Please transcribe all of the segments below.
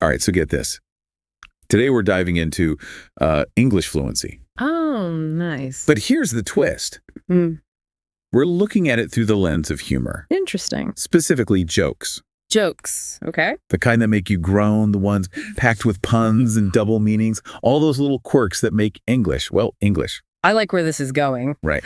All right, so get this. Today we're diving into English fluency. Oh, nice. But here's the twist. Mm, We're looking at it through the lens of humor, interesting. specifically jokes. Jokes, okay? The kind that make you groan, the ones packed with puns and double meanings, all those little quirks that make English, well, English. I like where this is going. Right.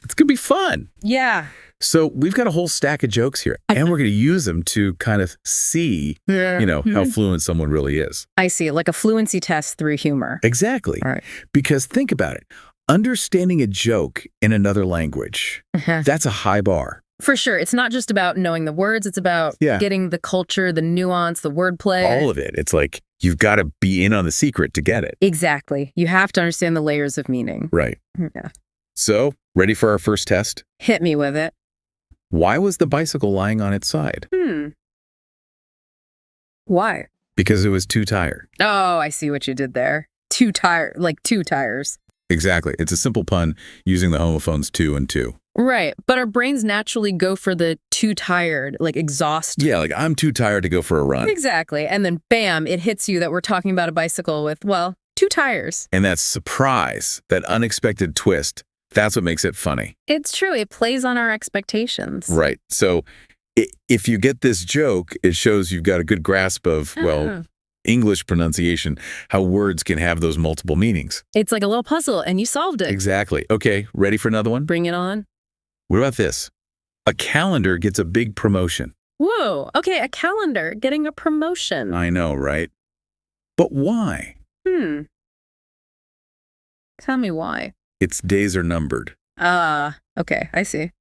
It's going to be fun. Yeah. So we've got a whole stack of jokes here, and we're going to use them to kind of see, how fluent someone really is. I see, like a fluency test through humor. Exactly. All right. Because think about it. Understanding a joke in another language, that's a high bar. For sure. It's not just about knowing the words. It's about getting the culture, the nuance, the wordplay. All of it. It's like you've got to be in on the secret to get it. Exactly. You have to understand the layers of meaning. Right. Yeah. So, ready for our first test? Hit me with it. Why was the bicycle lying on its side? Why? Because it was too tired. Oh, I see what you did there. Two tires. Exactly. It's a simple pun using the homophones two and two. Right. But our brains naturally go for the too tired, like exhaust. Yeah, like I'm too tired to go for a run. Exactly. And then bam, it hits you that we're talking about a bicycle with, well, two tires. And that surprise, that unexpected twist, that's what makes it funny. It's true. It plays on our expectations. Right. So if you get this joke, it shows you've got a good grasp of, English pronunciation, how words can have those multiple meanings. It's like a little puzzle, and you solved it. Exactly. Okay, ready for another one? Bring it on. What about this? A calendar gets a big promotion. Whoa. Okay, a calendar getting a promotion. I know, right? But why? Tell me why. Its days are numbered. Okay, I see.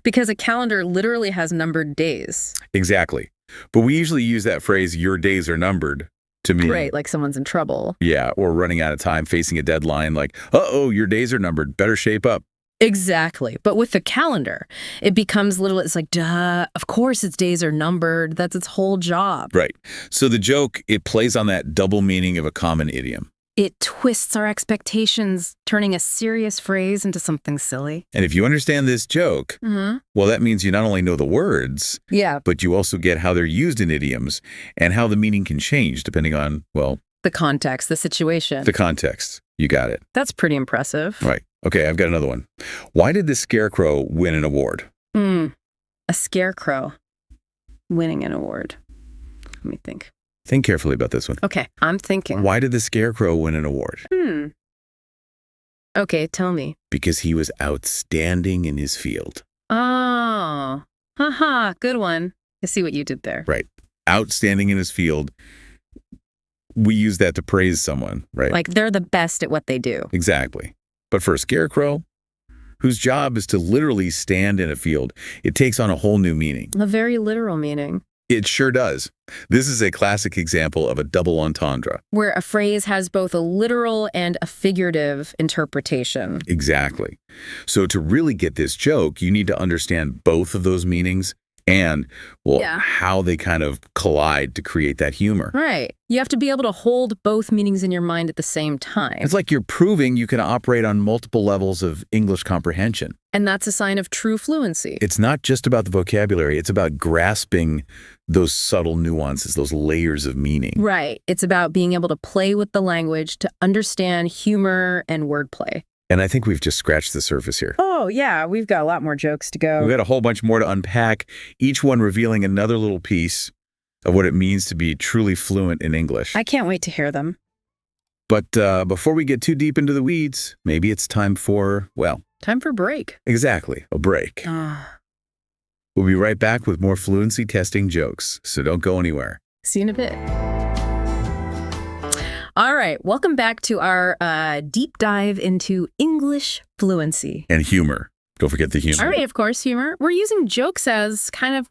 Because a calendar literally has numbered days. Exactly. But we usually use that phrase, your days are numbered, to mean... Right, like someone's in trouble. Yeah, or running out of time, facing a deadline, like, uh-oh, your days are numbered, better shape up. Exactly. But with the calendar, it becomes it's like, duh, of course its days are numbered. That's its whole job. Right. So the joke, it plays on that double meaning of a common idiom. It twists our expectations, turning a serious phrase into something silly. And if you understand this joke, well, that means you not only know the words, but you also get how they're used in idioms and how the meaning can change depending on, well... the context, the situation. The context. You got it. That's pretty impressive. Right. Okay, I've got another one. Why did the scarecrow win an award? A scarecrow winning an award. Let me think. Think carefully about this one. Okay, I'm thinking. Why did the scarecrow win an award? Okay, tell me. Because he was outstanding in his field. Oh, haha, good one. I see what you did there. Right. Outstanding in his field. We use that to praise someone, right? Like they're the best at what they do. Exactly. But for a scarecrow, whose job is to literally stand in a field, it takes on a whole new meaning. A very literal meaning. It sure does. This is a classic example of a double entendre. Where a phrase has both a literal and a figurative interpretation. Exactly. So to really get this joke, you need to understand both of those meanings and, how they kind of collide to create that humor. Right. You have to be able to hold both meanings in your mind at the same time. It's like you're proving you can operate on multiple levels of English comprehension. And that's a sign of true fluency. It's not just about the vocabulary. It's about grasping those subtle nuances, those layers of meaning. Right. It's about being able to play with the language to understand humor and wordplay. And I think we've just scratched the surface here. Oh, yeah. We've got a lot more jokes to go. We've got a whole bunch more to unpack, each one revealing another little piece of what it means to be truly fluent in English. I can't wait to hear them. But before we get too deep into the weeds, maybe it's time for, time for break. Exactly, a break. We'll be right back with more fluency testing jokes, so don't go anywhere. See you in a bit. All right, welcome back to our deep dive into English fluency. And humor. Don't forget the humor. All right, of course, humor. We're using jokes as kind of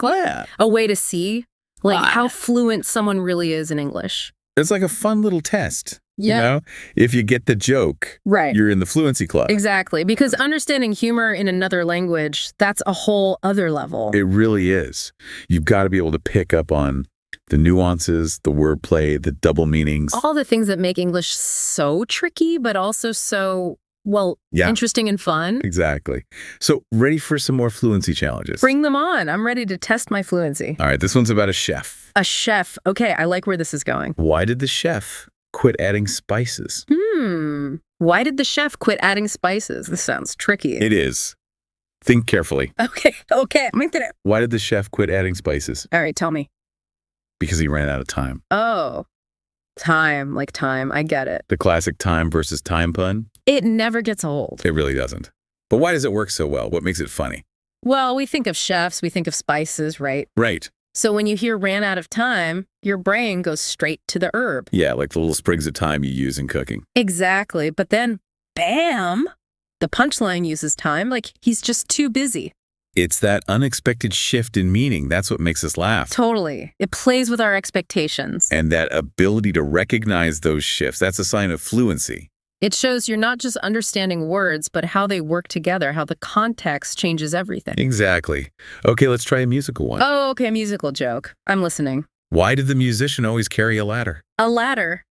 a way to see how fluent someone really is in English. It's like a fun little test. Yeah. You know, if you get the joke, you're in the fluency club. Exactly. Because understanding humor in another language, that's a whole other level. It really is. You've got to be able to pick up on the nuances, the wordplay, the double meanings. All the things that make English so tricky, but also so Well, interesting and fun. Exactly. So, ready for some more fluency challenges? Bring them on. I'm ready to test my fluency. All right, this one's about a chef. A chef. Okay, I like where this is going. Why did the chef quit adding spices? Why did the chef quit adding spices? This sounds tricky. It is. Think carefully. Okay. Why did the chef quit adding spices? All right, tell me. Because he ran out of time. Oh, time, like time. I get it. The classic time versus time pun? It never gets old. It really doesn't. But why does it work so well? What makes it funny? Well, we think of chefs, we think of spices, right? Right. So when you hear ran out of time, your brain goes straight to the herb. Yeah, like the little sprigs of thyme you use in cooking. Exactly. But then, bam, the punchline uses time like he's just too busy. It's that unexpected shift in meaning. That's what makes us laugh. Totally. It plays with our expectations. And that ability to recognize those shifts, that's a sign of fluency. It shows you're not just understanding words, but how they work together, how the context changes everything. Exactly. Okay, let's try a musical one. Oh, okay, a musical joke. I'm listening. Why did the musician always carry a ladder? A ladder.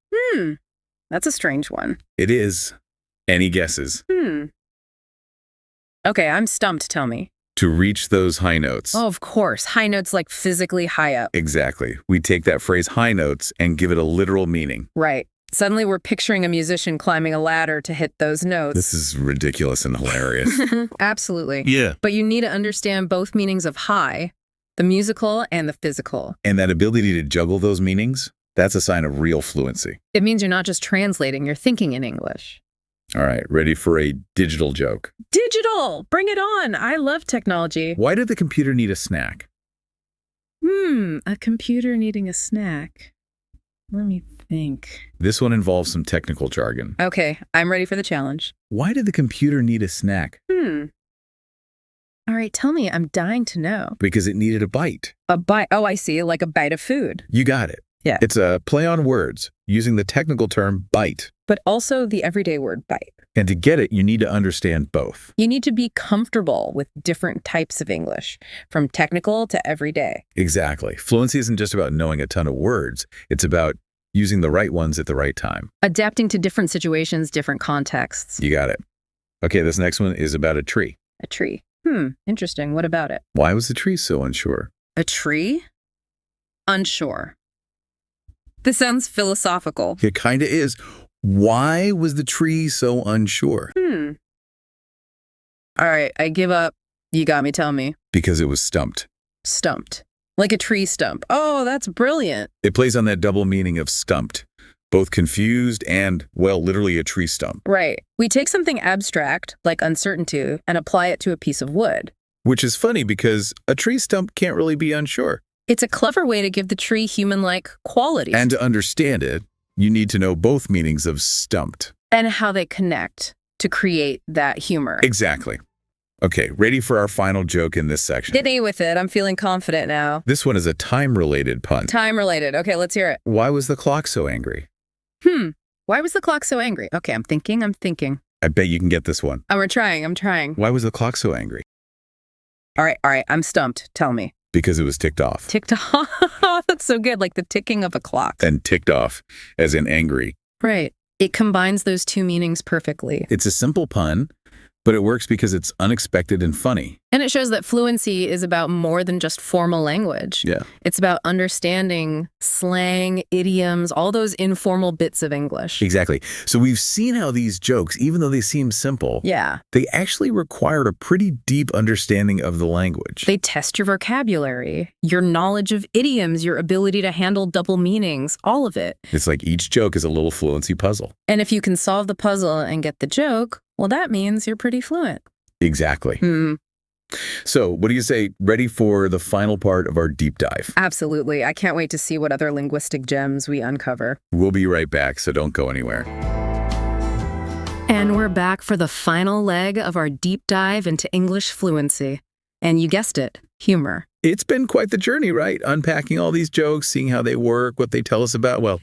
That's a strange one. It is. Any guesses? Okay, I'm stumped, tell me. To reach those high notes. Oh, of course. High notes like physically high up. Exactly. We take that phrase high notes and give it a literal meaning. Right. Suddenly we're picturing a musician climbing a ladder to hit those notes. This is ridiculous and hilarious. Absolutely. Yeah. But you need to understand both meanings of high, the musical and the physical. And that ability to juggle those meanings, that's a sign of real fluency. It means you're not just translating, you're thinking in English. All right, ready for a digital joke? Digital! Bring it on! I love technology. Why did the computer need a snack? A computer needing a snack. Let me think. This one involves some technical jargon. Okay, I'm ready for the challenge. Why did the computer need a snack? All right, tell me. I'm dying to know. Because it needed a bite. A bite? Oh, I see. Like a bite of food. You got it. Yeah. It's a play on words, using the technical term bite. But also the everyday word bite. And to get it, you need to understand both. You need to be comfortable with different types of English, from technical to everyday. Exactly. Fluency isn't just about knowing a ton of words. It's about using the right ones at the right time. Adapting to different situations, different contexts. You got it. Okay, this next one is about a tree. A tree. Interesting. What about it? Why was the tree so unsure? A tree? Unsure. This sounds philosophical. It kind of is. Why was the tree so unsure? All right, I give up. You got me, tell me. Because it was stumped. Stumped. Like a tree stump. Oh, that's brilliant. It plays on that double meaning of stumped. Both confused and, well, literally a tree stump. Right. We take something abstract, like uncertainty, and apply it to a piece of wood. Which is funny because a tree stump can't really be unsure. It's a clever way to give the tree human-like qualities. And to understand it, you need to know both meanings of stumped. And how they connect to create that humor. Exactly. Okay, ready for our final joke in this section. Hit me with it. I'm feeling confident now. This one is a time-related pun. Time-related. Okay, let's hear it. Why was the clock so angry? Why was the clock so angry? Okay, I'm thinking. I bet you can get this one. Oh, I'm trying. Why was the clock so angry? All right, I'm stumped. Tell me. Because it was ticked off. Ticked off? That's so good, like the ticking of a clock. And ticked off, as in angry. Right. It combines those two meanings perfectly. It's a simple pun, but it works because it's unexpected and funny. And it shows that fluency is about more than just formal language. Yeah. It's about understanding slang, idioms, all those informal bits of English. Exactly. So we've seen how these jokes, even though they seem simple, they actually require a pretty deep understanding of the language. They test your vocabulary, your knowledge of idioms, your ability to handle double meanings, all of it. It's like each joke is a little fluency puzzle. And if you can solve the puzzle and get the joke, well, that means you're pretty fluent. Exactly. So what do you say? Ready for the final part of our deep dive? Absolutely. I can't wait to see what other linguistic gems we uncover. We'll be right back, so don't go anywhere. And we're back for the final leg of our deep dive into English fluency. And you guessed it, humor. It's been quite the journey, right? Unpacking all these jokes, seeing how they work, what they tell us about, well,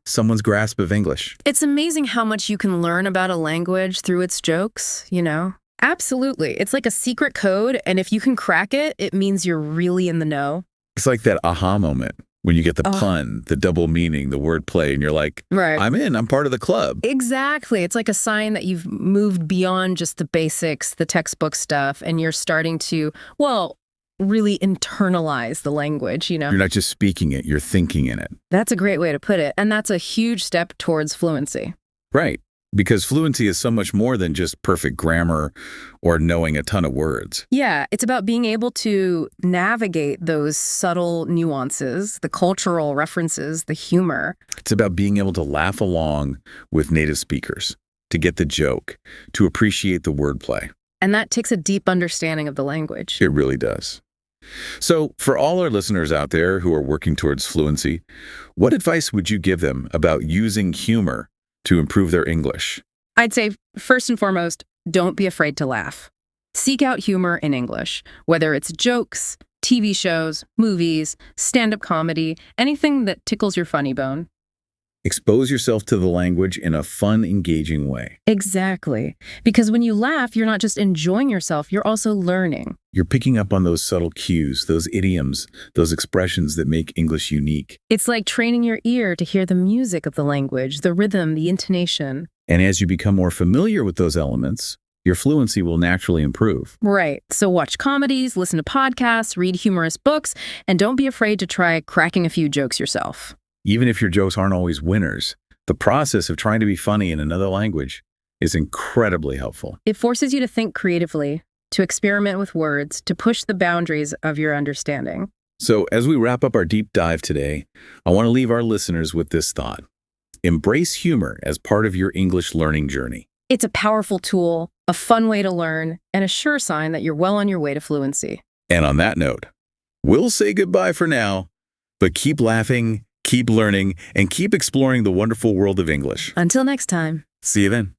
someone's grasp of English. It's amazing how much you can learn about a language through its jokes, you know? Absolutely. It's like a secret code, and if you can crack it, it means you're really in the know. It's like that aha moment. When you get the pun, the double meaning, the wordplay, and you're like, right. I'm part of the club. Exactly. It's like a sign that you've moved beyond just the basics, the textbook stuff, and you're starting to, well, really internalize the language, You're not just speaking it, you're thinking in it. That's a great way to put it. And that's a huge step towards fluency. Right. Because fluency is so much more than just perfect grammar or knowing a ton of words. Yeah, it's about being able to navigate those subtle nuances, the cultural references, the humor. It's about being able to laugh along with native speakers, to get the joke, to appreciate the wordplay. And that takes a deep understanding of the language. It really does. So, for all our listeners out there who are working towards fluency, what advice would you give them about using humor to improve their English? I'd say, first and foremost, don't be afraid to laugh. Seek out humor in English, whether it's jokes, TV shows, movies, stand-up comedy, anything that tickles your funny bone. Expose yourself to the language in a fun, engaging way. Exactly. Because when you laugh, you're not just enjoying yourself, you're also learning. You're picking up on those subtle cues, those idioms, those expressions that make English unique. It's like training your ear to hear the music of the language, the rhythm, the intonation. And as you become more familiar with those elements, your fluency will naturally improve. Right. So watch comedies, listen to podcasts, read humorous books, and don't be afraid to try cracking a few jokes yourself. Even if your jokes aren't always winners, the process of trying to be funny in another language is incredibly helpful. It forces you to think creatively, to experiment with words, to push the boundaries of your understanding. So as we wrap up our deep dive today, I want to leave our listeners with this thought. Embrace humor as part of your English learning journey. It's a powerful tool, a fun way to learn, and a sure sign that you're well on your way to fluency. And on that note, we'll say goodbye for now, but keep laughing, keep learning, and keep exploring the wonderful world of English. Until next time. See you then.